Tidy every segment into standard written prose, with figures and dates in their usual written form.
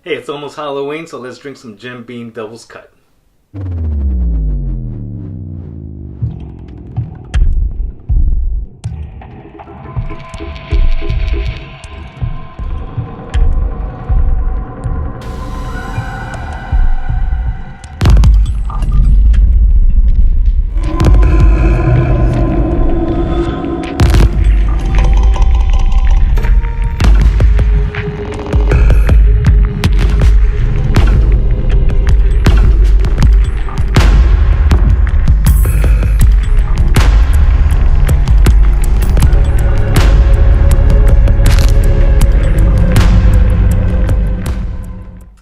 Hey, it's almost Halloween, so let's drink some Jim Beam Devil's Cut.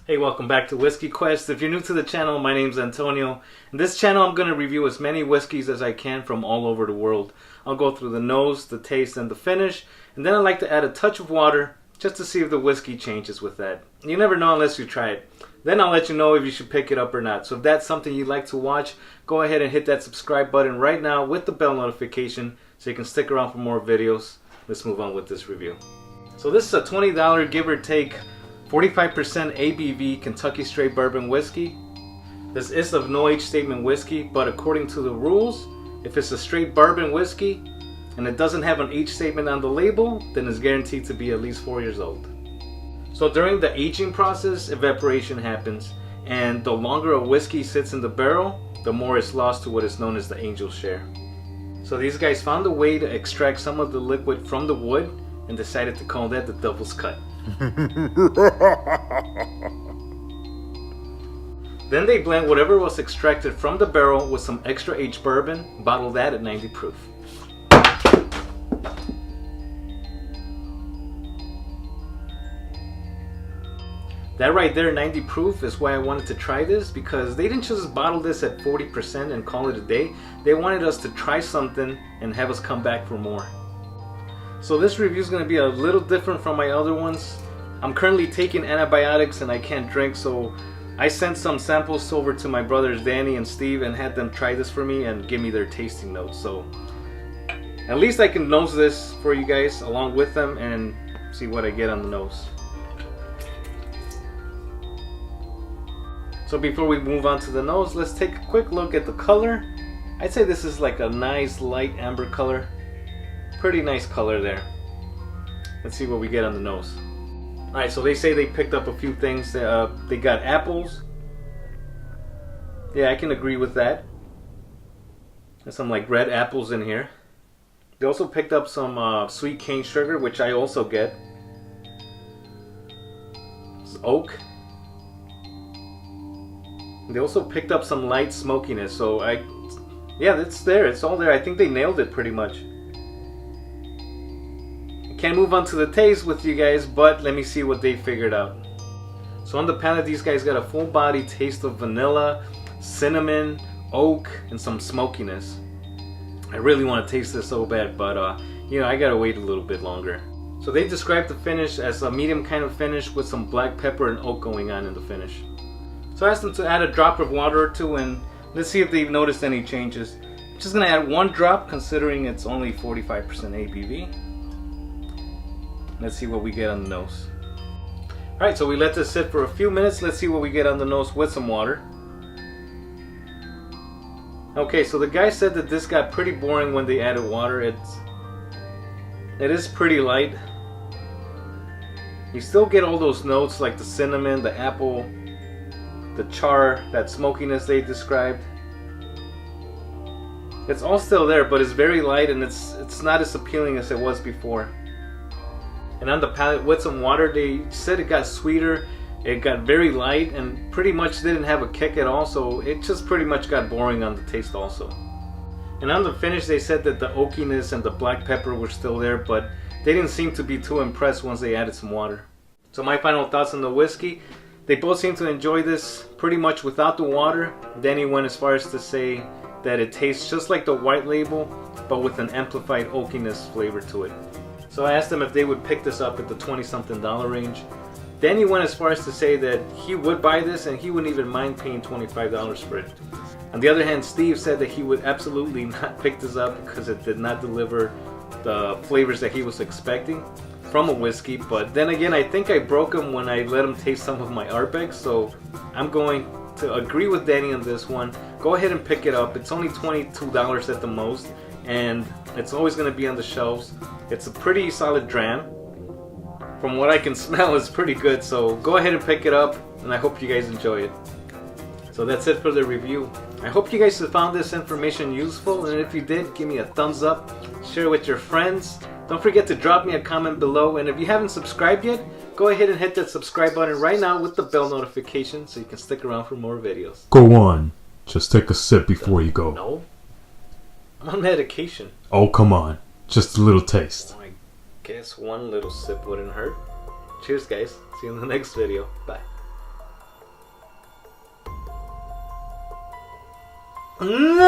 Hey, welcome back to Whiskey Quest. If you're new to the channel, my name's Antonio. In this channel, I'm going to review as many whiskeys as I can from all over the world. I'll go through the nose, the taste, and the finish, and then I like to add a touch of water just to see if the whiskey changes with that. You never know unless you try it. Then I'll let you know if you should pick it up or not. So if that's something you'd like to watch, go ahead and hit that subscribe button right now with the bell notification so you can stick around for more videos. Let's move on with this review. So this is a $20 give or take 45% ABV Kentucky Straight Bourbon Whiskey. This is a no age statement whiskey, but according to the rules, if it's a straight bourbon whiskey and it doesn't have an age statement on the label, then it's guaranteed to be at least 4 years old. So during the aging process, evaporation happens, and the longer a whiskey sits in the barrel, the more it's lost to what is known as the angel share. So these guys found a way to extract some of the liquid from the wood and decided to call that the Devil's Cut. Then they blend whatever was extracted from the barrel with some extra aged bourbon, bottle that at 90 proof. That right there, 90 proof, is why I wanted to try this, because they didn't just bottle this at 40% and call it a day. They wanted us to try something and have us come back for more. So this review is going to be a little different from my other ones. I'm currently taking antibiotics and I can't drink, so I sent some samples over to my brothers Danny and Steve and had them try this for me and give me their tasting notes. So at least I can nose this for you guys along with them and see what I get on the nose. So before we move on to the nose, let's take a quick look at the color. I'd say this is like a nice light amber color. Pretty nice color there. Let's see what we get on the nose. Alright, so they say they picked up a few things. They got apples. Yeah, I can agree with that. There's some like red apples in here. They also picked up some sweet cane sugar, which I also get. It's oak. They also picked up some light smokiness, so yeah, it's there. It's all there. I think they nailed it pretty much. Can't move on to the taste with you guys, but let me see what they figured out. So on the palate, these guys got a full body taste of vanilla, cinnamon, oak, and some smokiness. I really want to taste this so bad, but you know, I gotta wait a little bit longer. So they described the finish as a medium kind of finish with some black pepper and oak going on in the finish. So I asked them to add a drop of water or two, and let's see if they've noticed any changes. I'm just gonna add one drop, considering it's only 45% ABV. Let's see what we get on the nose. Alright, so we let this sit for a few minutes. Let's see what we get on the nose with some water. Okay, so the guy said that this got pretty boring when they added water. It is pretty light. You still get all those notes like the cinnamon, the apple, the char, that smokiness they described. It's all still there, but it's very light and it's not as appealing as it was before. And on the palate with some water, they said it got sweeter, it got very light, and pretty much didn't have a kick at all, so it just pretty much got boring on the taste also. And on the finish, they said that the oakiness and the black pepper were still there, but they didn't seem to be too impressed once they added some water. So my final thoughts on the whiskey: they both seem to enjoy this pretty much without the water. Danny went as far as to say that it tastes just like the white label, but with an amplified oakiness flavor to it. So I asked them if they would pick this up at the $20-something range. Danny went as far as to say that he would buy this and he wouldn't even mind paying $25 for it. On the other hand, Steve said that he would absolutely not pick this up because it did not deliver the flavors that he was expecting. from a whiskey, but then again, I think I broke him when I let him taste some of my Arbex, so I'm going to agree with Danny on this one. Go ahead and pick it up. It's only $22 at the most, and it's always going to be on the shelves. It's a pretty solid dram. From what I can smell, it's pretty good, so go ahead and pick it up, and I hope you guys enjoy it. So that's it for the review. I hope you guys have found this information useful, and if you did, give me a thumbs up, share it with your friends. Don't forget to drop me a comment below, and if you haven't subscribed yet, go ahead and hit that subscribe button right now with the bell notification so you can stick around for more videos. Go on. Just take a sip before you go. No. I'm on medication. Oh, come on. Just a little taste. I guess one little sip wouldn't hurt. Cheers, guys. See you in the next video. Bye. No!